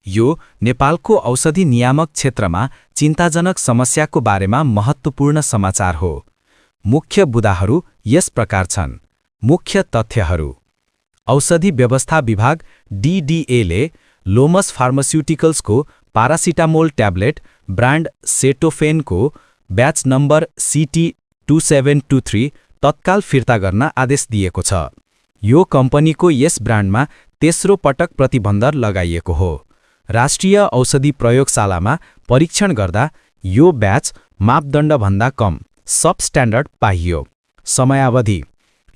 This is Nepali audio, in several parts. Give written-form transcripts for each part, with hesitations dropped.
यो नेपालको औषधि नियामक क्षेत्रमा चिन्ताजनक समस्याको बारेमा महत्त्वपूर्ण समाचार हो। मुख्य बुँदाहरू यस प्रकार छन्। मुख्य तथ्यहरू। औषधि व्यवस्था विभाग DDA-ले लोमस फार्मास्युटिकल्सको पारासिटामोल ट्याब्लेट ब्रान्ड सेटोफेनको ब्याच नम्बर CT2723 तत्काल फिर्ता गर्न आदेश दिएको छ। यो कम्पनीको यस ब्रान्डमा तेस्रो पटक प्रतिबन्ध लगाइएको हो। राष्ट्रिय औषधि प्रयोगशालामा परीक्षण गर्दा यो ब्याच मापदण्डभन्दा कम सबस्ट्यान्डर्ड पाइयो। समयावधि।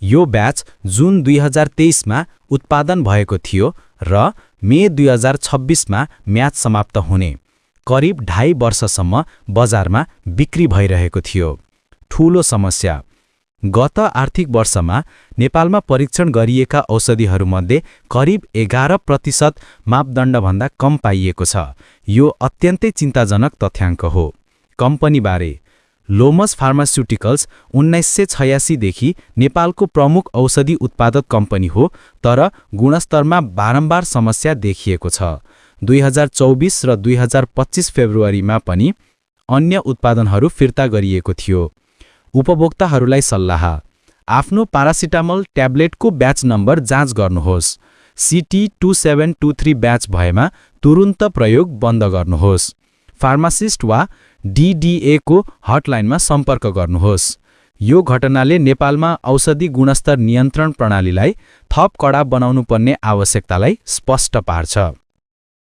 यो ब्याच जुन 2023 मा उत्पादन भएको थियो र मे 2026 मा म्याद समाप्त हुने। करिब 2.5 वर्षसम्म बजारमा बिक्री भइरहेको थियो। ठूलो समस्या। गत आर्थिक वर्षमा नेपालमा परीक्षण गरिएका औषधिहरूमध्ये करिब 11% मापदण्डभन्दा कम पाइएको छ। यो अत्यन्तै चिन्ताजनक तथ्याङ्क हो। कम्पनीबारे। लोमस फार्मास्युटिकल्स 1986 देखि नेपालको प्रमुख औषधि उत्पादक कम्पनी हो, तर गुणस्तरमा बारम्बार समस्या देखिएको छ। 2024 र 2025 फेब्रुअरीमा पनि अन्य उत्पादनहरू फिर्ता गरिएको थियो। उपभोक्ताहरूलाई सल्लाह। आफ्नो पारासिटामोल ट्याब्लेटको ब्याच नम्बर जाँच गर्नुहोस्। CT2723 ब्याच भएमा तुरुन्त प्रयोग बन्द गर्नुहोस्। फार्मासिस्ट वा DDA को हटलाइनमा सम्पर्क गर्नुहोस्। यो घटनाले नेपालमा औषधि गुणस्तर नियन्त्रण प्रणालीलाई थप कडा बनाउनुपर्ने आवश्यकतालाई स्पष्ट पार्छ।